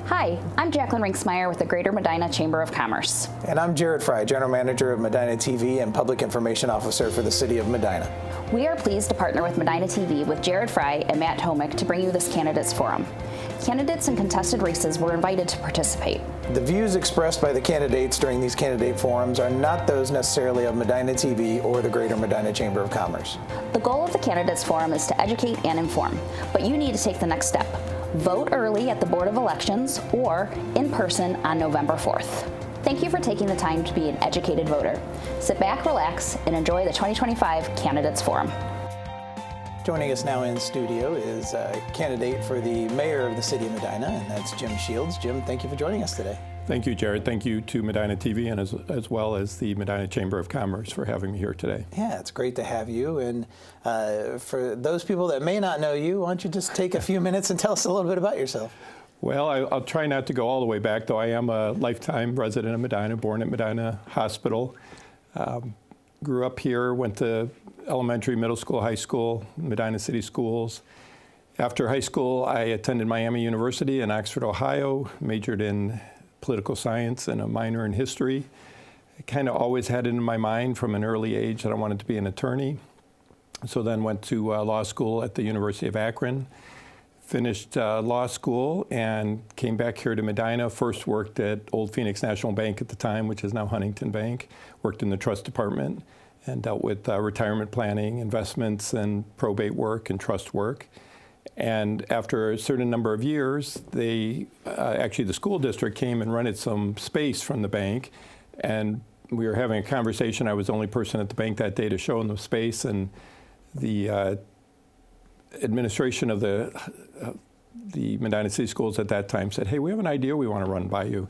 Hi, I'm Jacqueline Rinksmeyer with the Greater Medina Chamber of Commerce. And I'm Jared Fry, General Manager of Medina TV and Public Information Officer for the City of Medina. We are pleased to partner with Medina TV with Jared Fry and Matt Homick to bring you this Candidates Forum. Candidates in contested races were invited to participate. The views expressed by the candidates during these candidate forums are not those necessarily of Medina TV or the Greater Medina Chamber of Commerce. The goal of the Candidates Forum is to educate and inform, but you need to take the next step. Vote early at the Board of Elections or in person on November 4th. Thank you for taking the time to be an educated voter. Sit back, relax, and enjoy the 2025 Candidates Forum. Joining us now in studio is a candidate for the mayor of the City of Medina, and that's Jim Shields. Jim, thank you for joining us today. Thank you, Jared. Thank you to Medina TV and as well as the Medina Chamber of Commerce for having me here today. Yeah, it's great to have you. And for those people that may not know you, why don't you just take a few minutes and tell us a little bit about yourself? Well, I'll try not to go all the way back, though I am a lifetime resident of Medina, born at Medina Hospital. Grew up here, went to elementary, middle school, high school, Medina City Schools. After high school, I attended Miami University in Oxford, Ohio, majored in political science and a minor in history. I kind of always had it in my mind from an early age that I wanted to be an attorney. So then went to law school at the University of Akron, finished law school and came back here to Medina. First worked at Old Phoenix National Bank at the time, which is now Huntington Bank. Worked in the trust department and dealt with retirement planning, investments, and probate work and trust work. And after a certain number of years, they actually the school district came and rented some space from the bank, and we were having a conversation. I was the only person at the bank that day to show them the space, and the administration of the Medina City Schools at that time said, "Hey, we have an idea we want to run by you.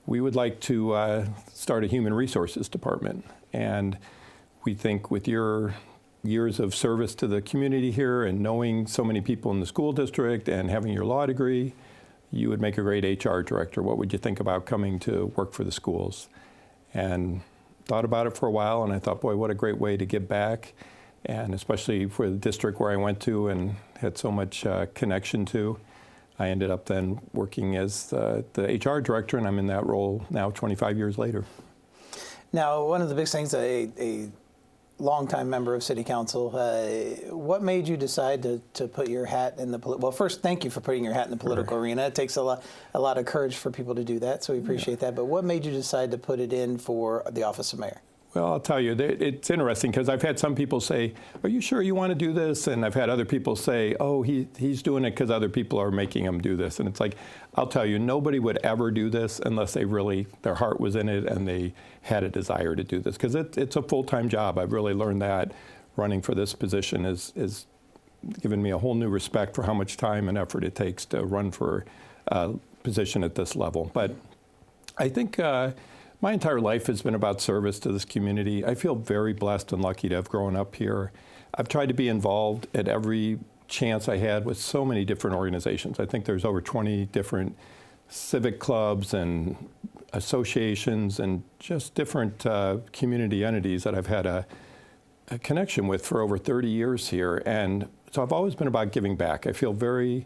We would like to start a human resources department, and we think with your years of service to the community here and knowing so many people in the school district and having your law degree, you would make a great HR director. What would you think about coming to work for the schools?" And thought about it for a while, and I thought, boy, what a great way to give back, and especially for the district where I went to and had so much connection to. I ended up then working as the HR director, and I'm in that role now 25 years later. Now, one of the big things, a longtime member of City Council, what made you decide to put your hat in the well, first, thank you for putting your hat in the political arena. It takes a lot of courage for people to do that, so we appreciate that. But what made you decide to put it in for the office of mayor? Well, I'll tell you, it's interesting because I've had some people say, "Are you sure you want to do this?" And I've had other people say, "Oh, he's doing it because other people are making him do this." And it's like, I'll tell you, nobody would ever do this unless their heart was in it and they had a desire to do this, because it's a full-time job. I've really learned that running for this position is given me a whole new respect for how much time and effort it takes to run for a position at this level. But I think my entire life has been about service to this community. I feel very blessed and lucky to have grown up here. I've tried to be involved at every chance I had with so many different organizations. I think there's over 20 different civic clubs and associations and just different community entities that I've had a connection with for over 30 years here. And so I've always been about giving back. I feel very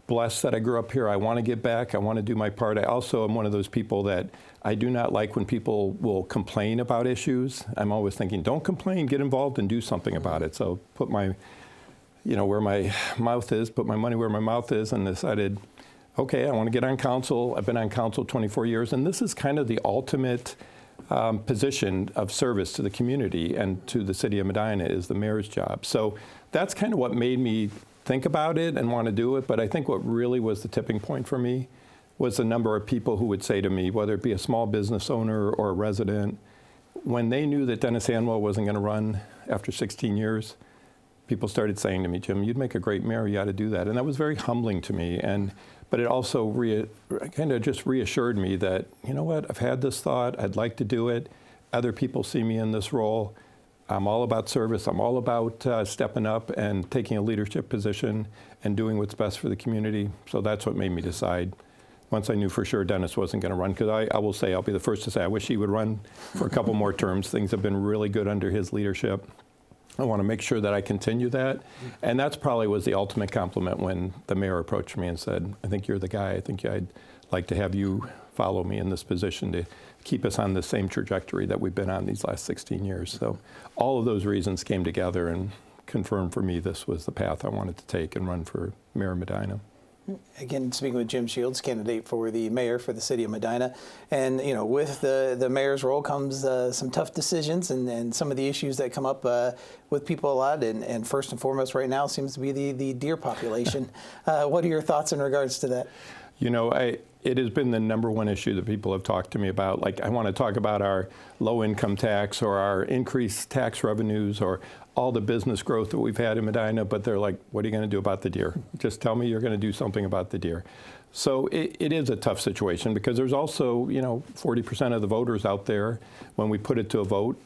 blessed that I grew up here. I want to give back. I want to do my part. I also am one of those people that I do not like when people will complain about issues. I'm always thinking, don't complain, get involved and do something about it. So put my, where my mouth is, put my money where my mouth is, and decided, okay, I want to get on council. I've been on council 24 years, and this is kind of the ultimate position of service to the community and to the city of Medina is the mayor's job. So that's kind of what made me think about it and want to do it. But I think what really was the tipping point for me was the number of people who would say to me, whether it be a small business owner or a resident, when they knew that Dennis Hanwell wasn't going to run after 16 years, people started saying to me, "Jim, you'd make a great mayor, you ought to do that." And that was very humbling to me. But it also kind of just reassured me that, you know what, I've had this thought, I'd like to do it. Other people see me in this role. I'm all about service. I'm all about stepping up and taking a leadership position and doing what's best for the community. So that's what made me decide. Once I knew for sure Dennis wasn't going to run, because I will say, I'll be the first to say, I wish he would run for a couple more terms. Things have been really good under his leadership. I want to make sure that I continue that. And that's probably was the ultimate compliment when the mayor approached me and said, I think you're the guy. I think I'd like to have you follow me in this position to keep us on the same trajectory that we've been on these last 16 years. So all of those reasons came together and confirmed for me this was the path I wanted to take and run for Mayor of Medina. Again, speaking with Jim Shields, candidate for the mayor for the city of Medina. And, you know, with the mayor's role comes some tough decisions and some of the issues that come up with people a lot. And first and foremost right now seems to be the deer population. What are your thoughts in regards to that? You know, it has been the number one issue that people have talked to me about. Like, I want to talk about our low income tax or our increased tax revenues or all the business growth that we've had in Medina, but they're like, what are you going to do about the deer? Just tell me you're going to do something about the deer. So it is a tough situation because there's also, you know, 40% of the voters out there, when we put it to a vote,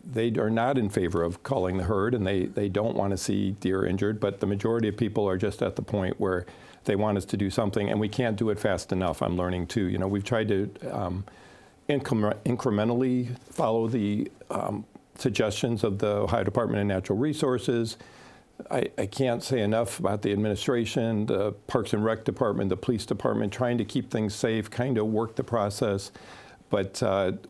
they are not in favor of culling the herd and they don't want to see deer injured, but the majority of people are just at the point where they want us to do something and we can't do it fast enough. I'm learning too. You know, we've tried to incrementally follow the suggestions of the Ohio Department of Natural Resources. I can't say enough about the administration, the Parks and Rec Department, the Police Department, trying to keep things safe, kind of work the process. But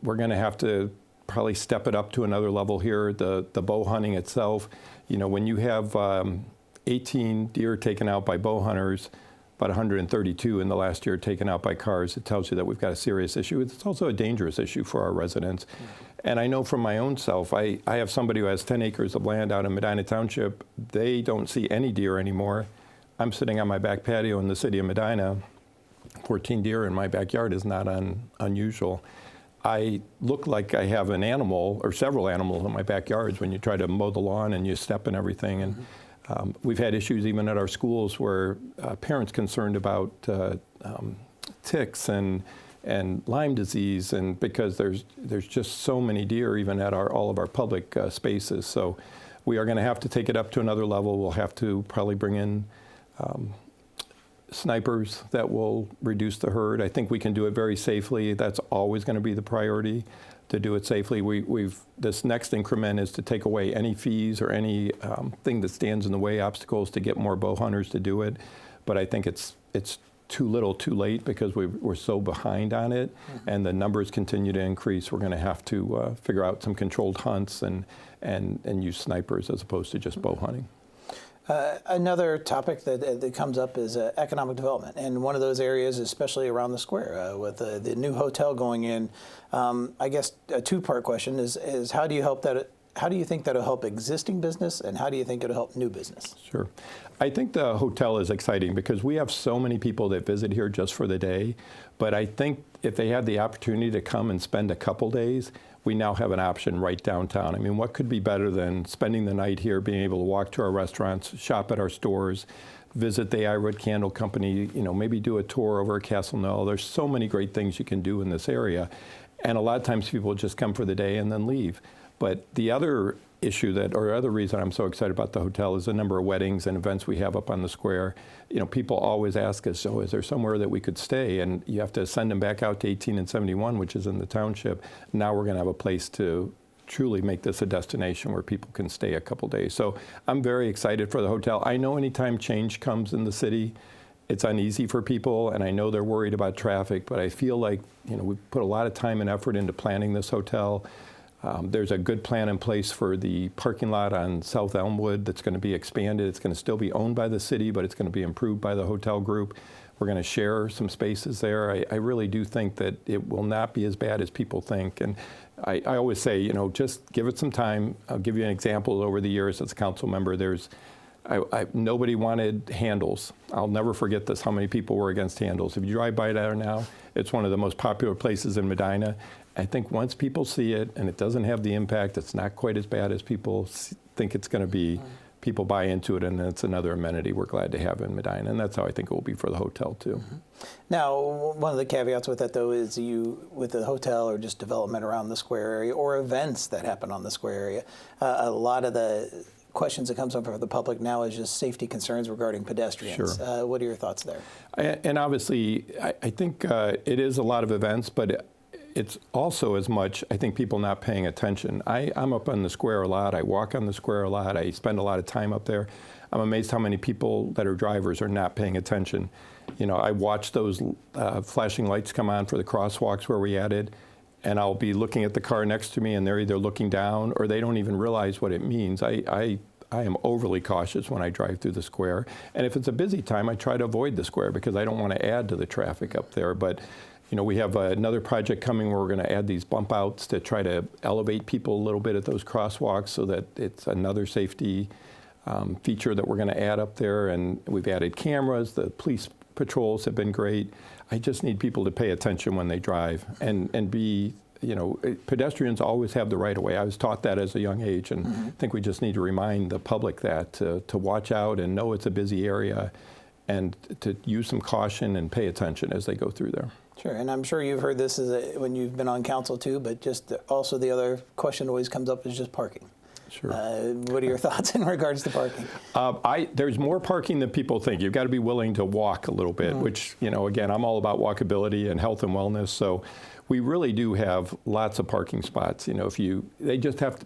we're going to have to probably step it up to another level here. The bow hunting itself, you know, when you have 18 deer taken out by bow hunters, about 132 in the last year taken out by cars, it tells you that we've got a serious issue. It's also a dangerous issue for our residents. And I know from my own self, I have somebody who has 10 acres of land out in Medina Township. They don't see any deer anymore. I'm sitting on my back patio in the city of Medina. 14 deer in my backyard is not unusual. I look like I have an animal or several animals in my backyards when you try to mow the lawn and you step in everything. And we've had issues even at our schools where parents concerned about ticks and Lyme disease, and because there's just so many deer even at all of our public spaces. So we are going to have to take it up to another level. We'll have to probably bring in snipers that will reduce the herd. I think we can do it very safely. That's always going to be the priority, to do it safely. This next increment is to take away any fees or any thing that stands in the way, obstacles to get more bow hunters to do it. But I think it's too little, too late, because we're so behind on it, and the numbers continue to increase. We're going to have to figure out some controlled hunts and use snipers as opposed to just bow hunting. Another topic that comes up is economic development, and one of those areas, especially around the square, with the new hotel going in. I guess a two-part question is how do you help that? How do you think that'll help existing business, and how do you think it'll help new business? Sure. I think the hotel is exciting because we have so many people that visit here just for the day. But I think if they had the opportunity to come and spend a couple days, we now have an option right downtown. I mean, what could be better than spending the night here, being able to walk to our restaurants, shop at our stores, visit the Irood Candle Company, you know, maybe do a tour over at Castle Knoll. There's so many great things you can do in this area. And a lot of times people just come for the day and then leave. But the other issue other reason I'm so excited about the hotel is the number of weddings and events we have up on the square. You know, people always ask us, so is there somewhere that we could stay? And you have to send them back out to 18 and 71, which is in the township. Now we're going to have a place to truly make this a destination where people can stay a couple days. So I'm very excited for the hotel. I know anytime change comes in the city, it's uneasy for people, and I know they're worried about traffic, but I feel like, you know, we've put a lot of time and effort into planning this hotel. There's a good plan in place for the parking lot on South Elmwood that's going to be expanded. It's going to still be owned by the city, but it's going to be improved by the hotel group. We're going to share some spaces there. I really do think that it will not be as bad as people think. And I always say, you know, just give it some time. I'll give you an example. Over the years as a council member, nobody wanted handles. I'll never forget this, how many people were against handles. If you drive by there now, it's one of the most popular places in Medina. I think once people see it and it doesn't have the impact, it's not quite as bad as people think it's going to be, people buy into it, and it's another amenity we're glad to have in Medina. And that's how I think it will be for the hotel, too. Now, one of the caveats with that, though, is with the hotel or just development around the square area or events that happen on the square area, a lot of the questions that comes up for the public now is just safety concerns regarding pedestrians. Sure. What are your thoughts there? And obviously, I think it is a lot of events, but it's also as much, I think, people not paying attention. I'm up on the square a lot. I walk on the square a lot. I spend a lot of time up there. I'm amazed how many people that are drivers are not paying attention. You know, I watch those flashing lights come on for the crosswalks where we added, and I'll be looking at the car next to me, and they're either looking down or they don't even realize what it means. I am overly cautious when I drive through the square. And if it's a busy time, I try to avoid the square because I don't want to add to the traffic up there. But you know, we have another project coming where we're going to add these bump outs to try to elevate people a little bit at those crosswalks so that it's another safety feature that we're going to add up there. And we've added cameras. The police patrols have been great. I just need people to pay attention when they drive and be, you know, pedestrians always have the right of way. I was taught that as a young age, and I think we just need to remind the public that to watch out and know it's a busy area and to use some caution and pay attention as they go through there. Sure, and I'm sure you've heard this when you've been on council too, but just also the other question that always comes up is just parking. Sure. What are your thoughts in regards to parking? There's more parking than people think. You've got to be willing to walk a little bit, which, you know, again, I'm all about walkability and health and wellness. So we really do have lots of parking spots. You know,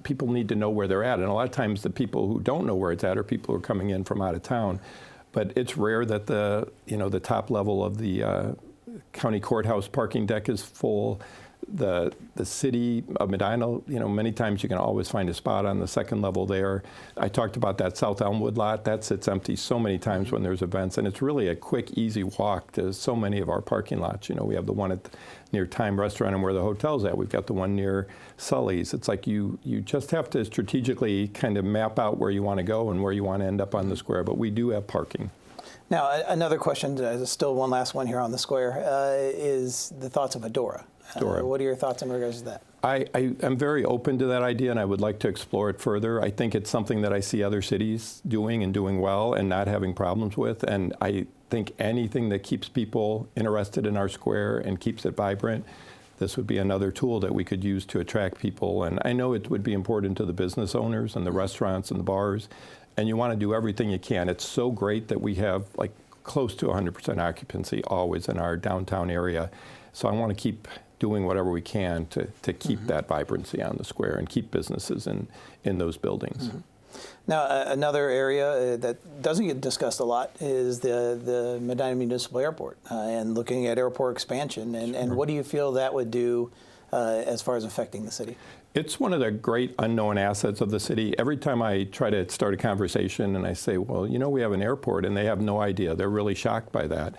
people need to know where they're at. And a lot of times the people who don't know where it's at are people who are coming in from out of town. But it's rare that the top level of the county courthouse parking deck is full. The city of Medina, you know, many times you can always find a spot on the second level there. I talked about that South Elmwood lot. That sits empty so many times when there's events, and it's really a quick, easy walk to so many of our parking lots. You know, we have the one near Time Restaurant and where the hotel's at. We've got the one near Sully's. It's like you just have to strategically kind of map out where you want to go and where you want to end up on the square, but we do have parking. Now, another question, still one last one here on the square, is the thoughts of Adora. What are your thoughts in regards to that? I am very open to that idea, and I would like to explore it further. I think it's something that I see other cities doing and doing well and not having problems with, and I think anything that keeps people interested in our square and keeps it vibrant, this would be another tool that we could use to attract people. And I know it would be important to the business owners and the restaurants and the bars, and you want to do everything you can. It's so great that we have like close to 100% occupancy always in our downtown area. So I want to keep doing whatever we can to keep that vibrancy on the square and keep businesses in those buildings. Now, another area that doesn't get discussed a lot is the Medina Municipal Airport and looking at airport expansion. And what do you feel that would do as far as affecting the city? It's one of the great unknown assets of the city. Every time I try to start a conversation and I say, well, you know, we have an airport, and they have no idea. They're really shocked by that.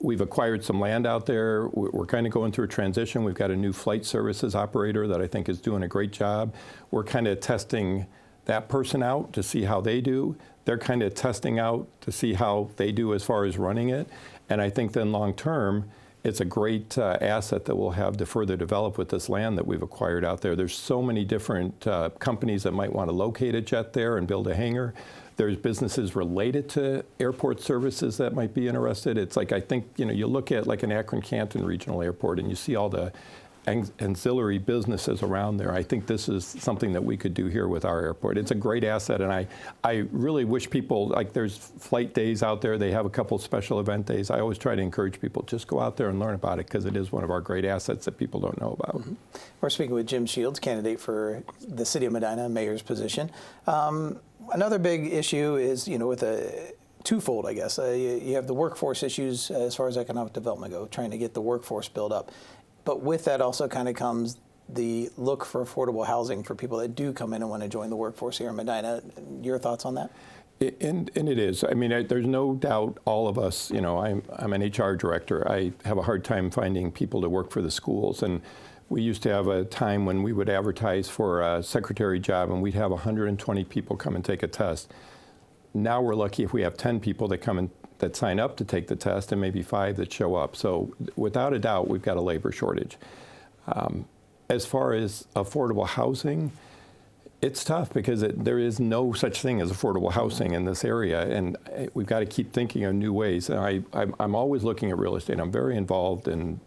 We've acquired some land out there. We're kind of going through a transition. We've got a new flight services operator that I think is doing a great job. We're kind of testing that person out to see how they do. They're kind of testing out to see how they do as far as running it. And I think then long term, it's a great asset that we'll have to further develop with this land that we've acquired out there. There's so many different companies that might want to locate a jet there and build a hangar. There's businesses related to airport services that might be interested. It's like, I think, you know, you look at like an Akron-Canton Regional Airport and you see all the ancillary businesses around there. I think this is something that we could do here with our airport. It's a great asset, and I really wish people, like there's flight days out there, they have a couple special event days. I always try to encourage people, just go out there and learn about it because it is one of our great assets that people don't know about. We're speaking with Jim Shields, candidate for the City of Medina mayor's position. Another big issue is, you know, with a twofold, I guess. You have the workforce issues as far as economic development go, trying to get the workforce built up. But with that also kind of comes the look for affordable housing for people that do come in and want to join the workforce here in Medina. Your thoughts on that? And it is. I mean, there's no doubt all of us, you know, I'm an HR director. I have a hard time finding people to work for the schools. And we used to have a time when we would advertise for a secretary job and we'd have 120 people come and take a test. Now we're lucky if we have 10 people that come and that sign up to take the test and maybe 5 that show up. So without a doubt, we've got a labor shortage. As far as affordable housing, it's tough because there is no such thing as affordable housing in this area, and we've got to keep thinking of new ways. And I'm always looking at real estate. I'm very involved and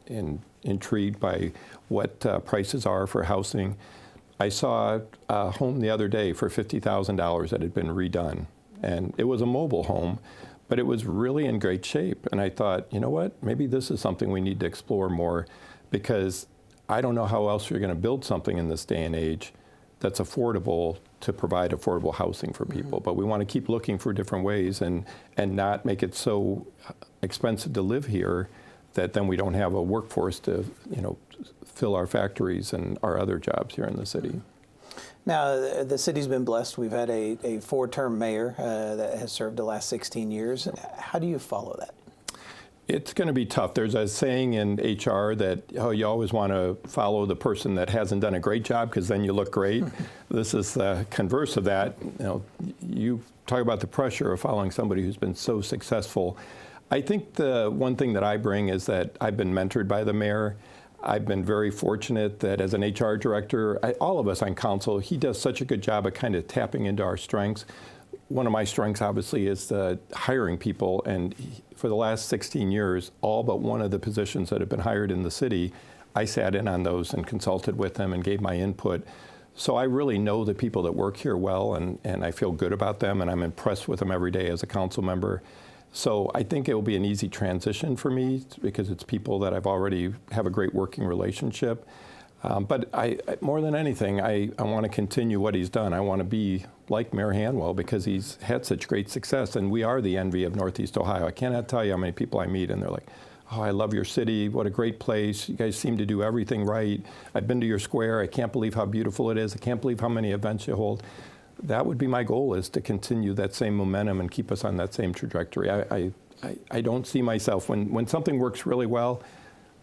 intrigued by what prices are for housing. I saw a home the other day for $50,000 that had been redone, and it was a mobile home, but it was really in great shape. And I thought, you know what, maybe this is something we need to explore more, because I don't know how else you're going to build something in this day and age that's affordable to provide affordable housing for people. But we want to keep looking for different ways and not make it so expensive to live here that then we don't have a workforce to, fill our factories and our other jobs here in the city. Now, the city's been blessed. We've had a 4-term mayor that has served the last 16 years. How do you follow that? It's going to be tough. There's a saying in HR that you always want to follow the person that hasn't done a great job because then you look great. This is the converse of that. You talk about the pressure of following somebody who's been so successful. I think the one thing that I bring is that I've been mentored by the mayor. I've been very fortunate that as an HR director, all of us on council, he does such a good job of kind of tapping into our strengths. One of my strengths, obviously, is hiring people. And for the last 16 years, all but one of the positions that have been hired in the city, I sat in on those and consulted with them and gave my input. So I really know the people that work here well, and I feel good about them, and I'm impressed with them every day as a council member. So I think it will be an easy transition for me because it's people that I've already have a great working relationship. But I more than anything, I want to continue what he's done. I want to be like Mayor Hanwell because he's had such great success, and we are the envy of Northeast Ohio. I cannot tell you how many people I meet, and they're like, oh, I love your city. What a great place. You guys seem to do everything right. I've been to your square. I can't believe how beautiful it is. I can't believe how many events you hold. That would be my goal, is to continue that same momentum and keep us on that same trajectory. I don't see myself, when something works really well,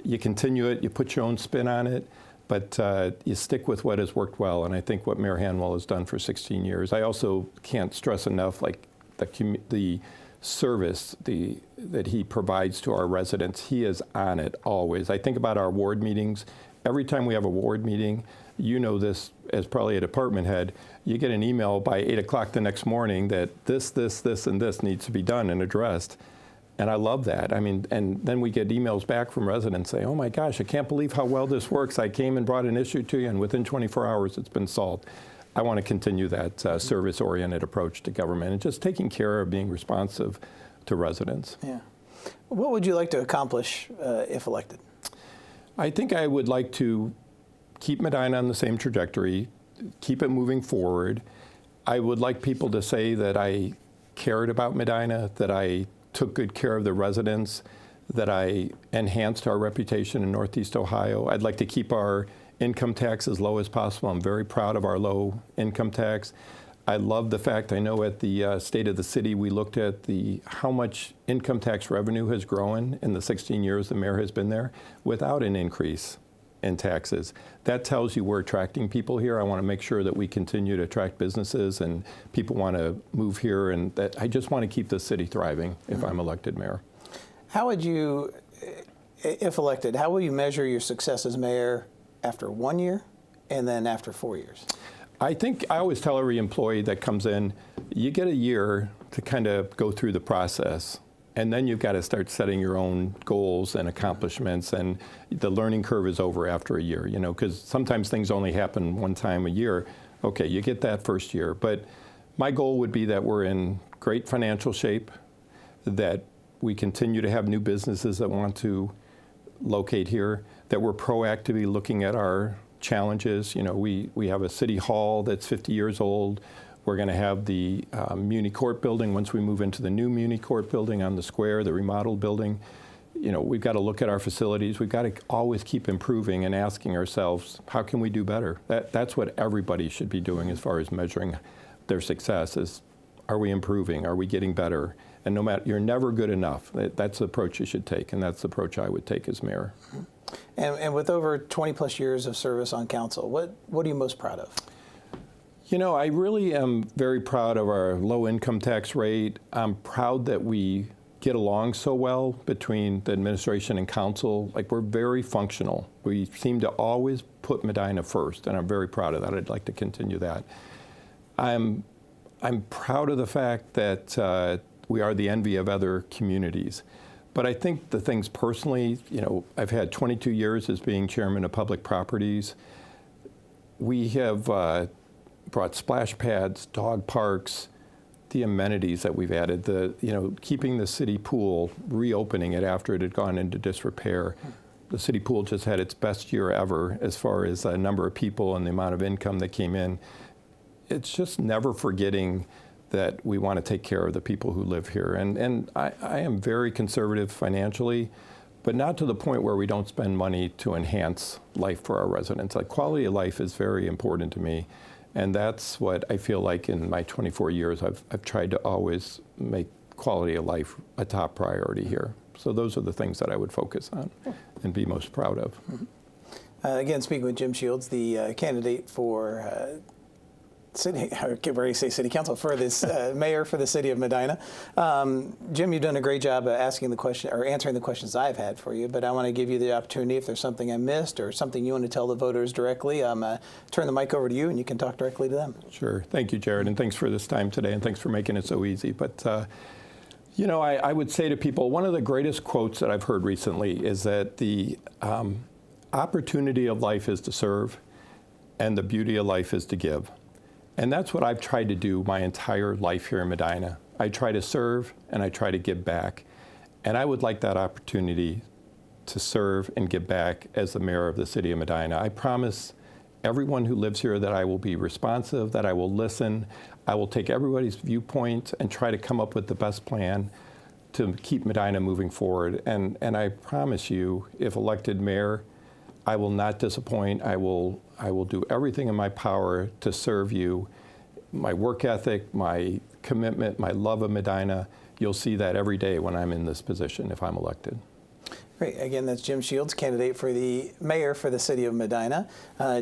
you continue it, you put your own spin on it, but you stick with what has worked well. And I think what Mayor Hanwell has done for 16 years. I also can't stress enough, like the service that he provides to our residents. He is on it always. I think about our ward meetings. Every time we have a ward meeting, you know this as probably a department head, you get an email by 8 o'clock the next morning that this, and this needs to be done and addressed. And I love that. I mean, and then we get emails back from residents saying, oh my gosh, I can't believe how well this works. I came and brought an issue to you, and within 24 hours it's been solved. I want to continue that service-oriented approach to government and just taking care of being responsive to residents. Yeah. What would you like to accomplish if elected? I think I would like to keep Medina on the same trajectory, keep it moving forward. I would like people to say that I cared about Medina, that I took good care of the residents, that I enhanced our reputation in Northeast Ohio. I'd like to keep our income tax as low as possible. I'm very proud of our low income tax. I love the fact, I know at the State of the City, we looked at how much income tax revenue has grown in the 16 years the mayor has been there without an increase in taxes. That tells you we're attracting people here. I want to make sure that we continue to attract businesses and people want to move here, and that I just want to keep the city thriving if I'm elected mayor. How would you, if elected, how will you measure your success as mayor after 1 year and then after 4 years? I think I always tell every employee that comes in, you get a year to kind of go through the process. And then you've got to start setting your own goals and accomplishments, and the learning curve is over after a year, because sometimes things only happen one time a year. Okay, you get that first year. But my goal would be that we're in great financial shape, that we continue to have new businesses that want to locate here, that we're proactively looking at our challenges. We have a city hall that's 50 years old. We're going to have the Muni Court building once we move into the new Muni Court building on the square, the remodeled building. We've got to look at our facilities. We've got to always keep improving and asking ourselves, how can we do better? That's what everybody should be doing as far as measuring their success is, are we improving? Are we getting better? And no matter, you're never good enough. That's the approach you should take, and that's the approach I would take as mayor. And with over 20 plus years of service on council, what are you most proud of? I really am very proud of our low income tax rate. I'm proud that we get along so well between the administration and council. Like, we're very functional. We seem to always put Medina first, and I'm very proud of that. I'd like to continue that. I'm proud of the fact that we are the envy of other communities. But I think the things personally, I've had 22 years as being chairman of public properties. We have brought splash pads, dog parks, the amenities that we've added, keeping the city pool, reopening it after it had gone into disrepair. the city pool just had its best year ever as far as the number of people and the amount of income that came in. It's just never forgetting that we want to take care of the people who live here. And I am very conservative financially, but not to the point where we don't spend money to enhance life for our residents. Like, quality of life is very important to me. And that's what I feel like in my 24 years, I've tried to always make quality of life a top priority here. So those are the things that I would focus on and be most proud of. Again, speaking with Jim Shields, the candidate for city, I can't already say city council, for this mayor for the city of Medina. Jim, you've done a great job asking the question or answering the questions I've had for you, but I want to give you the opportunity, if there's something I missed or something you want to tell the voters directly, turn the mic over to you and you can talk directly to them. Sure. Thank you, Jared, and thanks for this time today, and thanks for making it so easy. But you know, I would say to people, one of the greatest quotes that I've heard recently is that the opportunity of life is to serve, and the beauty of life is to give. And that's what I've tried to do my entire life here in Medina. I try to serve and I try to give back. And I would like that opportunity to serve and give back as the mayor of the city of Medina. I promise everyone who lives here that I will be responsive, that I will listen, I will take everybody's viewpoint and try to come up with the best plan to keep Medina moving forward. And I promise you, if elected mayor, I will not disappoint. I will do everything in my power to serve you. My work ethic, my commitment, my love of Medina, you'll see that every day when I'm in this position if I'm elected. Great. Again, that's Jim Shields, candidate for the mayor for the city of Medina.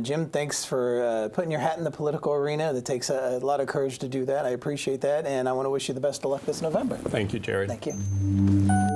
Jim, thanks for putting your hat in the political arena. It takes a lot of courage to do that. I appreciate that, and I want to wish you the best of luck this November. Thank you, Jared. Thank you.